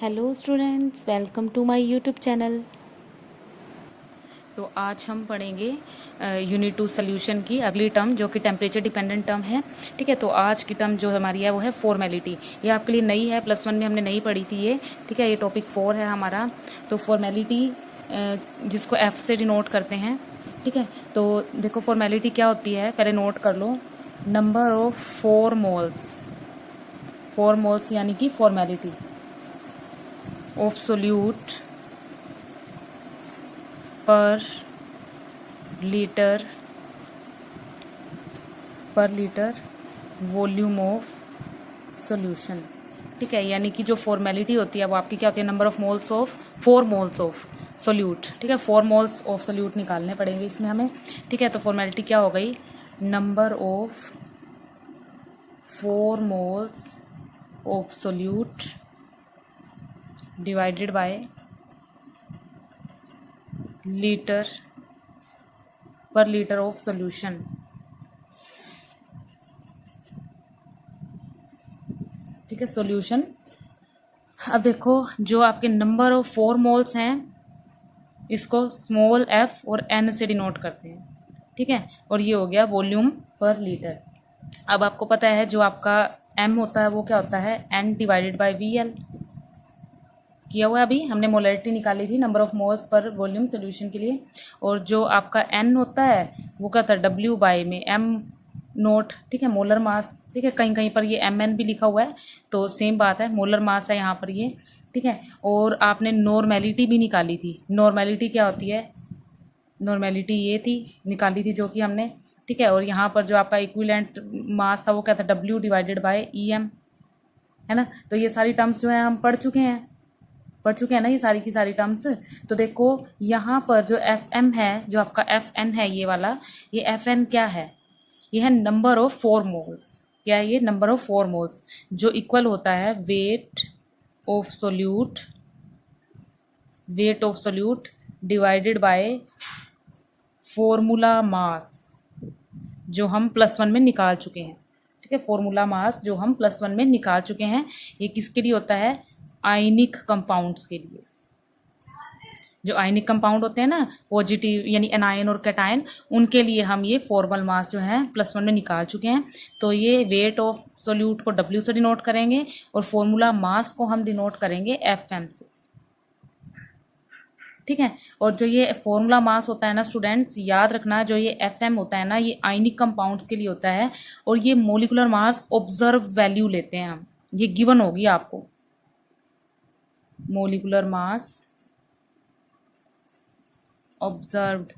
Hello students, welcome to my YouTube channel. तो आज हम पढ़ेंगे यूनिट 2 सोल्यूशन की अगली टर्म जो कि टेम्परेचर डिपेंडेंट टर्म है। ठीक है, तो आज की टर्म जो हमारी है वो है फॉर्मेलिटी। ये आपके लिए नई है, +1 में हमने नहीं पढ़ी थी ये। ठीक है, ये टॉपिक 4 है हमारा। तो फॉर्मेलिटी जिसको F से डिनोट करते हैं। ठीक है, तो देखो फॉर्मेलिटी क्या होती है, पहले नोट कर लो। नंबर ऑफ 4 मोल्स, 4 मोल्स यानी कि फॉर्मेलिटी ऑफ सोल्यूट पर लीटर वॉल्यूम ऑफ सॉल्यूशन। ठीक है, यानी कि जो फॉर्मेलिटी होती है वो आपकी क्या होती है, number of moles of 4 moles of solute. ठीक है, 4 मोल्स ऑफ सोल्यूट निकालने पड़ेंगे इसमें हमें। ठीक है, तो फॉर्मेलिटी क्या हो गई, number of 4 moles of solute divided by litre पर लीटर ऑफ सोल्यूशन। ठीक है, सॉल्यूशन। अब देखो जो आपके नंबर ऑफ 4 मोल्स हैं इसको स्मॉल f और n से डिनोट करते हैं। ठीक है, और ये हो गया वॉल्यूम पर लीटर। अब आपको पता है जो आपका m होता है वो क्या होता है, n डिवाइडेड बाय VL किया हुआ है। अभी हमने मोलरिटी निकाली थी number of moles per volume solution के लिए। और जो आपका n होता है वो क्या होता है, W बाय में m नोट। ठीक है, मोलर मास। ठीक है, कहीं कहीं पर ये mn भी लिखा हुआ है तो सेम बात है, मोलर मास है यहाँ पर ये। ठीक है, और आपने नॉर्मेलिटी भी निकाली थी। नॉर्मेलिटी क्या होती है, नॉर्मेलिटी ये थी निकाली थी जो कि हमने। ठीक है, और यहाँ पर जो आपका इक्विवेलेंट मास था वो क्या था, W डिवाइडेड बाय EM, है ना। तो ये सारी टर्म्स जो है हम पढ़ चुके हैं ना, ये सारी की सारी टर्म्स। तो देखो यहाँ पर जो Fm है, जो आपका Fn है ये वाला, ये Fn क्या है, ये है नंबर ऑफ 4 मोल्स। क्या है ये, नंबर ऑफ 4 मोल्स, जो इक्वल होता है weight of solute divided by formula mass जो हम +1 में निकाल चुके हैं। ठीक है, फॉर्मूला मास जो हम +1 में निकाल चुके हैं, ये किसके लिए होता है, आयनिक कंपाउंड्स के लिए। जो आयनिक कंपाउंड होते हैं ना, पॉजिटिव यानी एनायन और कैटायन, उनके लिए हम ये फॉर्मल मास जो है +1 में निकाल चुके हैं। तो ये वेट ऑफ सोल्यूट को W से डिनोट करेंगे और फॉर्मूला मास को हम डिनोट करेंगे FM से। ठीक है, और जो ये फॉर्मूला मास होता है ना स्टूडेंट्स, याद रखना, जो ये FM होता है ना, ये आयनिक कंपाउंड्स के लिए होता है। और ये मोलिकुलर मास ऑब्जर्व वैल्यू लेते हैं हम, ये गिवन होगी आपको, मोलिकुलर मास ऑब्जर्व्ड।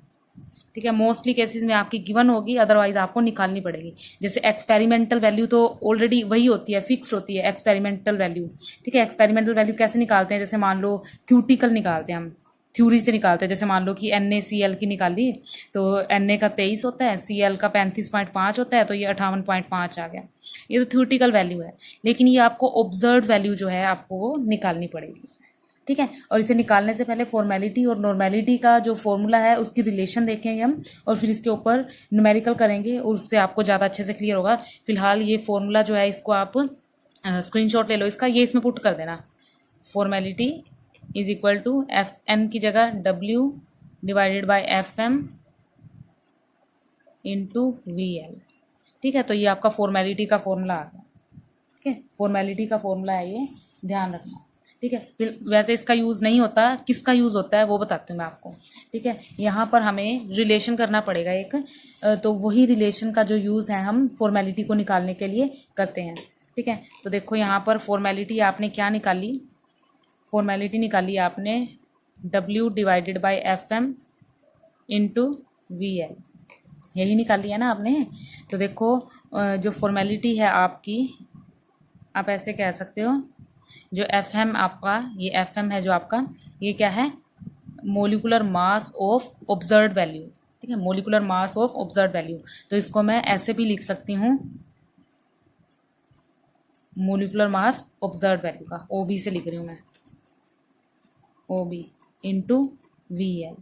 ठीक है, मोस्टली केसेस में आपकी गिवन होगी, अदरवाइज आपको निकालनी पड़ेगी। जैसे एक्सपेरिमेंटल वैल्यू तो ऑलरेडी वही होती है, फिक्स्ड होती है एक्सपेरिमेंटल वैल्यू। ठीक है, एक्सपेरिमेंटल वैल्यू कैसे निकालते हैं, जैसे मान लो थ्यूटिकल निकालते हैं हम, थ्योरी से निकालते हैं। जैसे मान लो कि NaCl की निकाली, तो Na का 23 होता है, Cl का 35.5 होता है, तो ये 58.5 आ गया। ये तो थ्योटिकल वैल्यू है, लेकिन ये आपको ऑब्जर्व वैल्यू जो है आपको निकालनी पड़ेगी। ठीक है, और इसे निकालने से पहले फॉर्मेलिटी और नॉर्मेलिटी का जो फॉर्मूला है उसकी रिलेशन देखेंगे हम, और फिर इसके ऊपर न्यूमेरिकल करेंगे और उससे आपको ज़्यादा अच्छे से क्लियर होगा। फिलहाल ये फॉर्मूला जो है इसको आप स्क्रीनशॉट ले लो इसका, ये इसमें पुट कर देना। Formality is equal to FN की जगह W divided by FM into VL। ठीक है, तो ये आपका फॉर्मेलिटी का फॉर्मूला आ गया। ठीक है, फॉर्मेलिटी का फॉर्मूला है ये, ध्यान रखना। ठीक है, फिर वैसे इसका यूज़ नहीं होता, किसका यूज़ होता है वो बताती हूँ मैं आपको। ठीक है, यहाँ पर हमें रिलेशन करना पड़ेगा एक, तो वही रिलेशन का जो यूज़ है हम फॉर्मेलिटी को निकालने के लिए करते हैं। ठीक है, तो देखो यहाँ पर फॉर्मेलिटी आपने क्या निकाली, फॉर्मेलिटी निकाली आपने W divided by FM into VL, यही निकाली है ना आपने। तो देखो जो फॉर्मेलिटी है आपकी, आप ऐसे कह सकते हो, जो FM आपका, ये FM है जो आपका, ये क्या है, molecular mass of observed value. ठीक है, molecular mass of observed value. तो इसको मैं ऐसे भी लिख सकती हूँ, मोलिकुलर मास ऑब्जर्व्ड वैल्यू का, OB से लिख रही हूँ मैं, OB इंटू VL।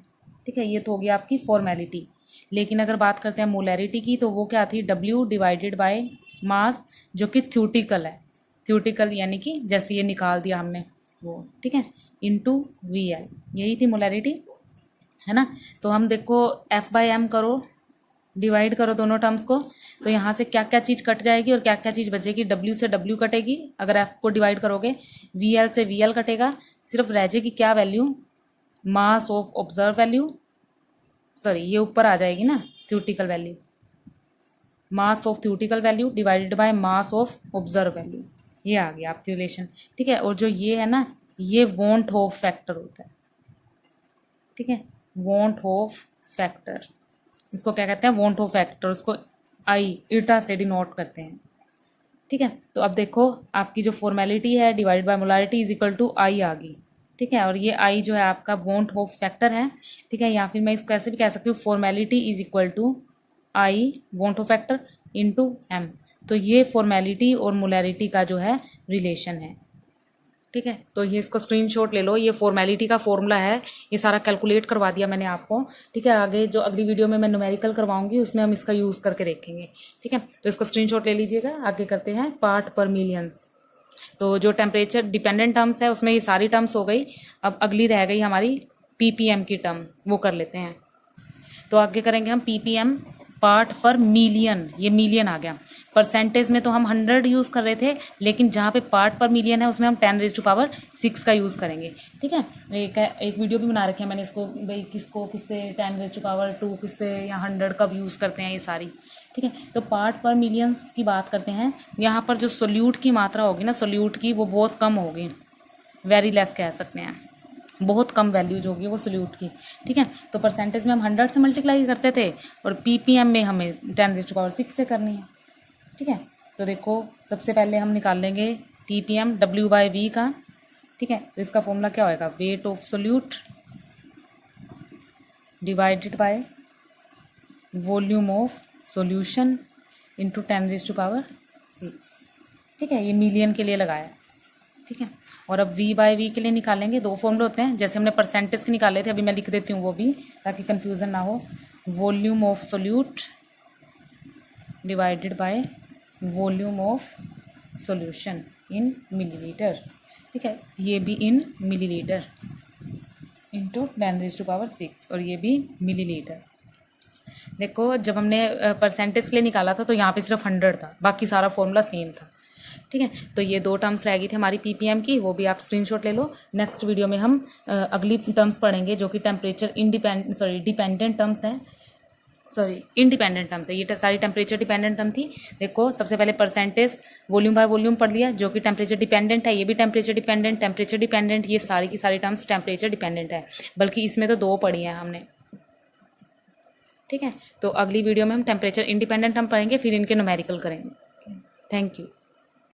ठीक है, ये तो हो गया आपकी फॉर्मेलिटी। लेकिन अगर बात करते हैं मोलैरिटी की, तो वो क्या थी, W डिवाइडेड बाय मास, जो कि थ्योटिकल है। थ्योटिकल यानी कि जैसे ये निकाल दिया हमने, वो, ठीक है, इंटू वी एल, यही थी मोलैरिटी, है ना। तो हम देखो एफ बाई एम करो, डिवाइड करो दोनों टर्म्स को, तो यहाँ से क्या क्या चीज़ कट जाएगी और क्या क्या चीज़ बचेगी। डब्ल्यू से डब्ल्यू कटेगी अगर एफ को डिवाइड करोगे, वी एल से वी एल कटेगा, सिर्फ रह जाएगी क्या value, mass of observe value, sorry ये ऊपर आ जाएगी ना theoretical value, mass of theoretical value divided by mass of observe value, ये आ गया आपकी रिलेशन, ठीक है। और जो ये है ना, ये वॉन्ट होफ फैक्टर होता है, ठीक है, वॉन्ट होफ फैक्टर, इसको क्या कहते हैं, वॉन्ट होफ फैक्टर, उसको आई ईटा से डिनोट करते हैं, ठीक है। तो अब देखो आपकी जो फॉर्मेलिटी है divide by molarity is equal to I आ गई, ठीक है। और ये आई जो है आपका वॉन्ट होफ फैक्टर है, ठीक है, या फिर मैं इसको ऐसे भी कह सकती हूँ formality is equal to i van't Hoff factor into M. तो ये फॉर्मेलिटी और मोलैरिटी का जो है रिलेशन है, ठीक है। तो ये इसको स्क्रीनशॉट ले लो, ये फॉर्मेलिटी का फॉर्मूला है, ये सारा कैलकुलेट करवा दिया मैंने आपको, ठीक है। आगे जो अगली वीडियो में मैं न्यूमेरिकल करवाऊंगी उसमें हम इसका यूज़ करके देखेंगे, ठीक है। तो इसको स्क्रीनशॉट ले लीजिएगा। आगे करते हैं पार्ट पर मिलियंस। तो जो टेम्परेचर डिपेंडेंट टर्म्स है उसमें ये सारी टर्म्स हो गई, अब अगली रह गई हमारी पीपीएम की टर्म, वो कर लेते हैं। तो आगे करेंगे हम पीपीएम पार्ट पर मिलियन, ये मिलियन आ गया। परसेंटेज में तो हम 100 यूज़ कर रहे थे, लेकिन जहाँ पे पार्ट पर मिलियन है उसमें हम 10⁻6 का यूज़ करेंगे, ठीक है। एक वीडियो भी बना रखी है मैंने इसको, भाई किससे 10⁻2 किससे या 100 कब यूज़ करते हैं ये सारी, ठीक है। तो पार्ट पर मिलियंस की बात करते हैं। यहाँ पर जो सोल्यूट की मात्रा होगी ना, सोल्यूट की, वो बहुत कम होगी, वेरी लेस कह सकते हैं, बहुत कम वैल्यू जो होगी वो सोल्यूट की, ठीक है। तो परसेंटेज में हम 100 से मल्टीप्लाई करते थे और पीपीएम में हमें 10⁻6 से करनी है, ठीक है। तो देखो सबसे पहले हम निकाल लेंगे पीपीएम डब्ल्यू बाई वी का, ठीक है। तो इसका फॉर्मूला क्या होएगा, weight of solute divided by volume of solution into 10⁻6, ठीक है। ये मिलियन के लिए लगाया, ठीक है। और अब v बाई वी के लिए निकालेंगे, दो फॉर्मूले होते हैं, जैसे हमने परसेंटेज के निकाले थे, अभी मैं लिख देती हूँ वो भी ताकि कन्फ्यूज़न ना हो। Volume of solute divided by volume of solution in millilitre, ठीक है, ये भी इन मिलीलीटर इंटू 10⁻6, और ये भी मिलीलीटर। देखो जब हमने परसेंटेज के लिए निकाला था तो यहाँ पे सिर्फ 100 था, बाकी सारा फॉर्मूला सेम था, ठीक है। तो ये दो टर्म्स रह गई थी हमारी पीपीएम की, वो भी आप स्क्रीनशॉट ले लो। नेक्स्ट वीडियो में हम अगली टर्म्स पढ़ेंगे जो कि टेम्परेचर डिपेंडेंट टर्म्स हैं, इंडिपेंडेंट टर्म्स है। ये सारी टेम्परेचर डिपेंडेंट टर्म थी। देखो सबसे पहले परसेंटेज वॉल्यूम बाय वॉल्यूम पढ़ लिया जो कि टेम्परेचर डिपेंडेंट है, ये भी टेम्परेचर डिपेंडेंट, ये सारी की सारी टर्म्स टेम्परेचर डिपेंडेंट है, बल्कि इसमें तो दो पढ़ी हैं हमने, ठीक है। तो अगली वीडियो में हम टेम्परेचर इंडिपेंडेंट टर्म पढ़ेंगे, फिर इनके न्यूमेरिकल करेंगे। Thank you.